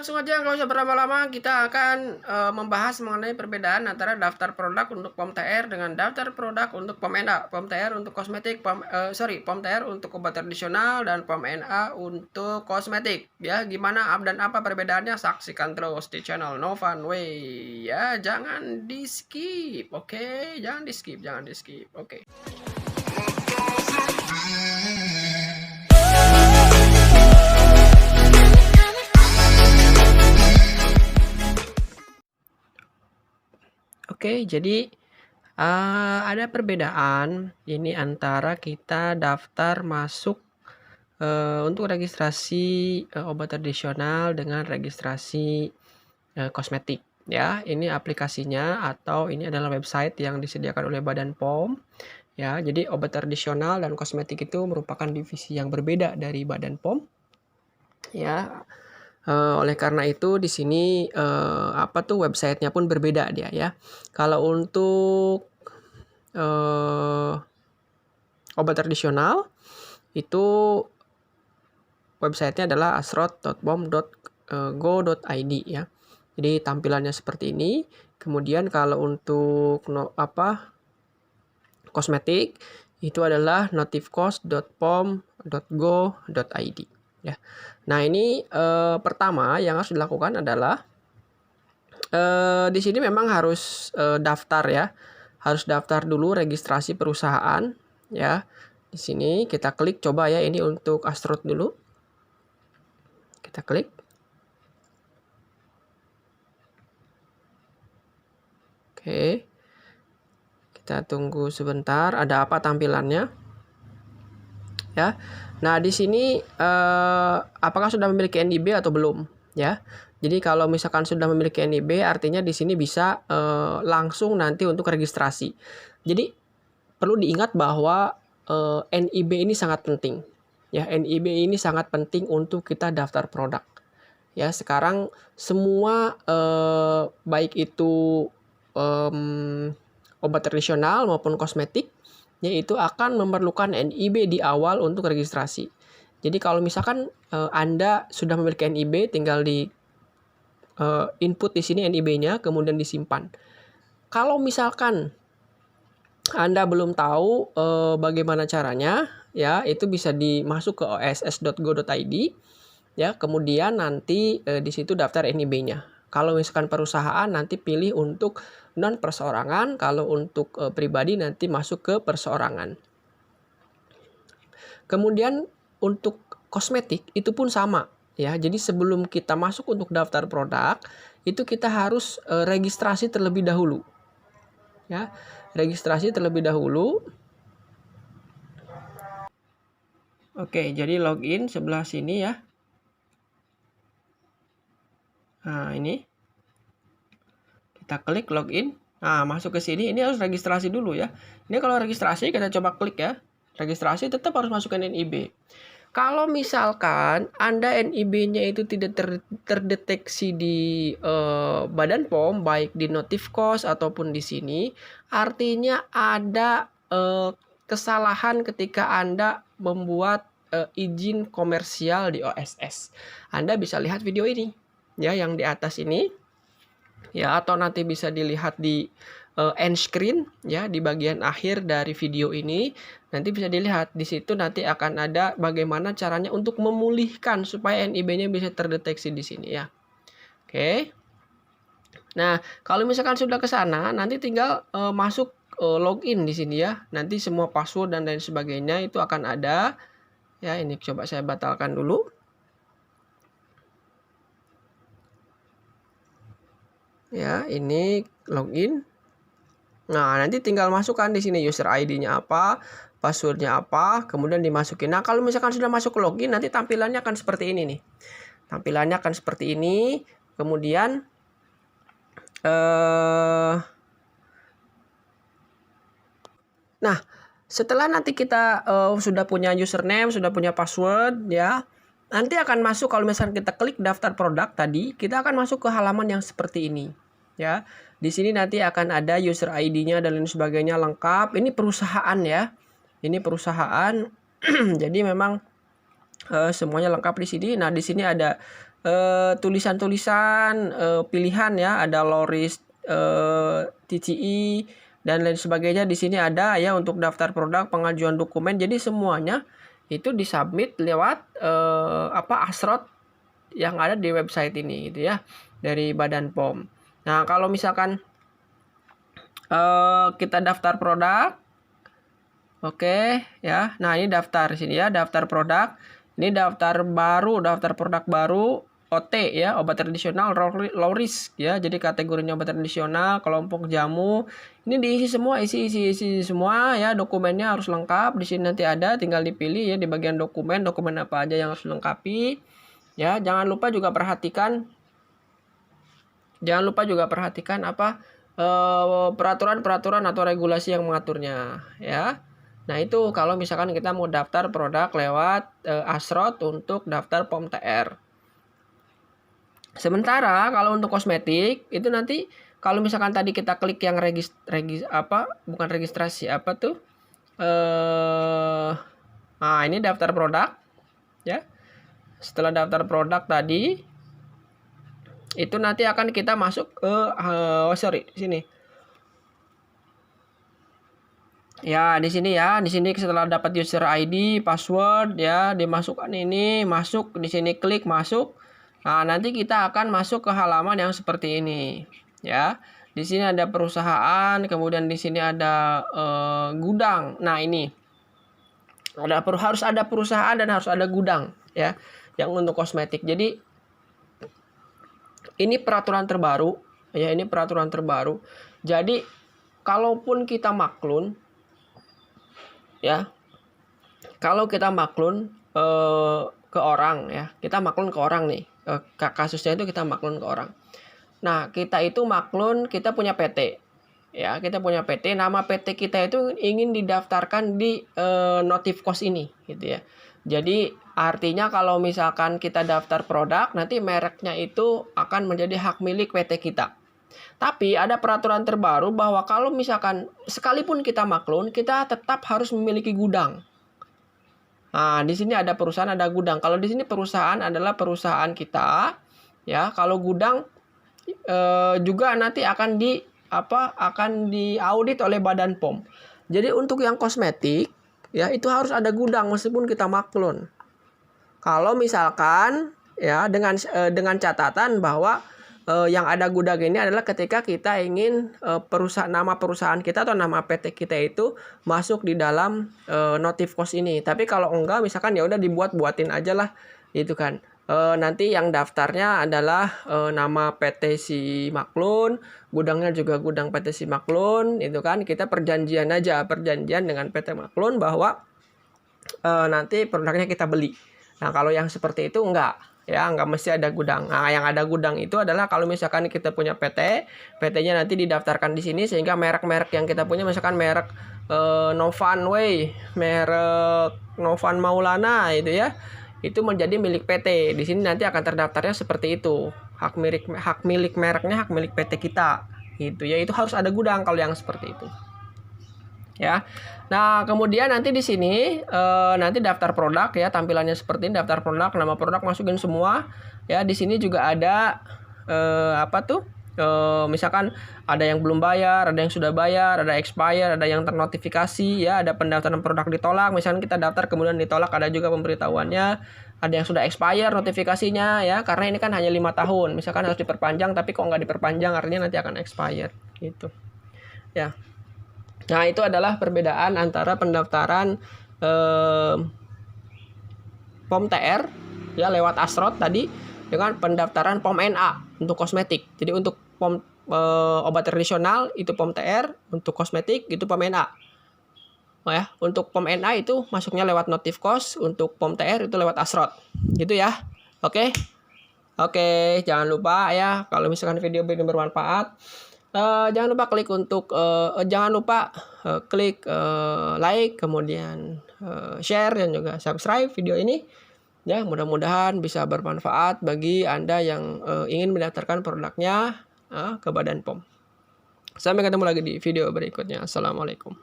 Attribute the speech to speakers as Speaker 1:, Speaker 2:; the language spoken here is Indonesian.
Speaker 1: langsung aja nggak usah berlama-lama, kita akan membahas mengenai perbedaan antara daftar produk untuk POM TR dengan daftar produk untuk POM NA. POM TR untuk kosmetik, POM TR untuk obat tradisional dan POM NA untuk kosmetik. Ya, gimana dan apa perbedaannya? Saksikan terus di channel No Fun Way. Ya, jangan di skip, oke? Jangan di skip, oke? Oke, jadi ada perbedaan ini antara kita daftar masuk untuk registrasi obat tradisional dengan registrasi kosmetik ya. Ini aplikasinya atau ini adalah website yang disediakan oleh Badan POM ya. Jadi obat tradisional dan kosmetik itu merupakan divisi yang berbeda dari Badan POM ya. Oleh karena itu di sini websitenya pun berbeda dia ya. Kalau untuk obat tradisional itu websitenya adalah asrot.pom.go.id ya. Jadi tampilannya seperti ini. Kemudian kalau untuk kosmetik itu adalah notifcost.pom.go.id ya. Nah, ini pertama yang harus dilakukan adalah di sini memang harus daftar ya. Harus daftar dulu registrasi perusahaan ya. Di sini kita klik coba ya, ini untuk Asrot dulu. Kita klik. Oke. Kita tunggu sebentar, ada apa tampilannya? Ya. Nah, di sini apakah sudah memiliki NIB atau belum ya? Jadi kalau misalkan sudah memiliki NIB artinya di sini bisa langsung nanti untuk registrasi. Jadi perlu diingat bahwa NIB ini sangat penting. Ya, NIB ini sangat penting untuk kita daftar produk. Ya, sekarang semua baik itu obat tradisional maupun kosmetik yaitu akan memerlukan NIB di awal untuk registrasi. Jadi kalau misalkan Anda sudah memiliki NIB, tinggal di input di sini NIB-nya, kemudian disimpan. Kalau misalkan Anda belum tahu bagaimana caranya, ya itu bisa dimasuk ke oss.go.id, ya. Kemudian nanti di situ daftar NIB-nya. Kalau misalkan perusahaan nanti pilih untuk non perseorangan, kalau untuk pribadi nanti masuk ke perseorangan. Kemudian untuk kosmetik itu pun sama ya. Jadi sebelum kita masuk untuk daftar produk itu kita harus registrasi terlebih dahulu. Ya, registrasi terlebih dahulu. Oke, jadi login sebelah sini ya. Nah, ini kita klik login. Nah, masuk ke sini, ini harus registrasi dulu ya. Ini kalau registrasi kita coba klik ya. Registrasi tetap harus masukkan NIB. Kalau misalkan Anda NIB-nya itu tidak terdeteksi di Badan POM, baik di Notifcost ataupun di sini, artinya ada kesalahan ketika Anda membuat izin komersial di OSS. Anda bisa lihat video ini ya, yang di atas ini ya, atau nanti bisa dilihat di end screen ya, di bagian akhir dari video ini nanti bisa dilihat di situ, nanti akan ada bagaimana caranya untuk memulihkan supaya NIB-nya bisa terdeteksi di sini ya. Oke. Nah, kalau misalkan sudah ke sana nanti tinggal masuk login di sini ya. Nanti semua password dan lain sebagainya itu akan ada. Ya, ini coba saya batalkan dulu. Ya, ini login. Nah, nanti tinggal masukkan di sini user ID-nya apa, passwordnya apa, kemudian dimasukin. Nah, kalau misalkan sudah masuk ke login, nanti tampilannya akan seperti ini nih. Tampilannya akan seperti ini. Kemudian nah, setelah nanti kita sudah punya username, sudah punya password ya, nanti akan masuk, kalau misalkan kita klik daftar produk tadi, kita akan masuk ke halaman yang seperti ini. Ya, di sini nanti akan ada user ID-nya dan lain sebagainya lengkap. Ini perusahaan ya, ini perusahaan. Jadi memang semuanya lengkap di sini. Nah, di sini ada tulisan-tulisan pilihan ya, ada low risk, TCI dan lain sebagainya. Di sini ada ya untuk daftar produk, pengajuan dokumen. Jadi semuanya itu disubmit lewat asrot yang ada di website ini gitu ya, dari Badan POM. Nah, kalau misalkan kita daftar produk, oke ya. Nah, ini daftar di sini ya, daftar produk. Ini daftar produk baru, OT ya, obat tradisional low risk ya. Jadi kategorinya obat tradisional, kelompok jamu. Ini diisi semua, isi semua ya. Dokumennya harus lengkap. Di sini nanti ada, tinggal dipilih ya di bagian dokumen apa aja yang harus dilengkapi. Ya, jangan lupa juga perhatikan peraturan atau regulasi yang mengaturnya ya. Nah, itu kalau misalkan kita mau daftar produk lewat asrot untuk daftar POM TR. Sementara kalau untuk kosmetik itu nanti kalau misalkan tadi kita klik yang registrasi nah, ini daftar produk ya. Setelah daftar produk tadi itu nanti akan kita masuk ke sini. Ya, di sini setelah dapat user ID, password ya, dimasukkan ini, masuk di sini, klik masuk. Nah, nanti kita akan masuk ke halaman yang seperti ini, ya. Di sini ada perusahaan, kemudian di sini ada gudang. Nah, ini harus ada perusahaan dan harus ada gudang, ya, yang untuk kosmetik. Jadi ini peraturan terbaru, ya, ini peraturan terbaru. Jadi kalaupun kita maklun, ya, kalau kita maklun ke orang ya, kita maklun ke orang nih, kasusnya itu kita maklun ke orang. Nah, kita itu maklun, kita punya PT ya, kita punya PT, nama PT kita itu ingin didaftarkan di Notifkos ini gitu ya. Jadi artinya kalau misalkan kita daftar produk, nanti mereknya itu akan menjadi hak milik PT kita. Tapi ada peraturan terbaru bahwa kalau misalkan sekalipun kita maklun, kita tetap harus memiliki gudang. Nah, di sini ada perusahaan, ada gudang. Kalau di sini perusahaan adalah perusahaan kita, ya. Kalau gudang juga nanti akan diaudit oleh Badan POM. Jadi untuk yang kosmetik, ya, itu harus ada gudang meskipun kita maklun. Kalau misalkan ya dengan catatan bahwa yang ada gudang ini adalah ketika kita ingin nama perusahaan kita atau nama PT kita itu masuk di dalam Notifkos ini. Tapi kalau enggak, misalkan ya udah dibuatin aja lah, gitu kan. Nanti yang daftarnya adalah nama PT si Maklun, gudangnya juga gudang PT si Maklun, itu kan. Kita perjanjian dengan PT Maklun bahwa nanti produknya kita beli. Nah, kalau yang seperti itu enggak. Ya, nggak mesti ada gudang. Nah, yang ada gudang itu adalah kalau misalkan kita punya PT-nya nanti didaftarkan di sini, sehingga merek-merek yang kita punya, misalkan merek Novan Way, merek Novan Maulana itu ya, itu menjadi milik PT. Di sini nanti akan terdaftarnya seperti itu. Hak milik mereknya hak milik PT kita. Gitu ya, itu harus ada gudang kalau yang seperti itu. Ya. Nah, kemudian nanti di sini nanti daftar produk ya, tampilannya seperti ini, daftar produk, nama produk masukin semua. Ya, di sini juga ada misalkan ada yang belum bayar, ada yang sudah bayar, ada expire, ada yang ternotifikasi ya, ada pendaftaran produk ditolak, misalkan kita daftar kemudian ditolak, ada juga pemberitahuannya. Ada yang sudah expire notifikasinya ya, karena ini kan hanya 5 tahun. Misalkan harus diperpanjang tapi kok nggak diperpanjang, artinya nanti akan expire gitu. Ya. Nah, itu adalah perbedaan antara pendaftaran POM TR ya lewat asrot tadi dengan pendaftaran POM NA untuk kosmetik. Jadi untuk POM obat tradisional itu POM TR, untuk kosmetik itu POM NA. Oh ya, untuk POM NA itu masuknya lewat Notifkos, untuk POM TR itu lewat asrot. Gitu ya. Oke, jangan lupa ya, kalau misalkan video ini bermanfaat, jangan lupa klik klik like, kemudian share dan juga subscribe video ini ya. Mudah-mudahan bisa bermanfaat bagi Anda yang ingin mendaftarkan produknya ke Badan POM. Sampai ketemu lagi di video berikutnya. Assalamualaikum.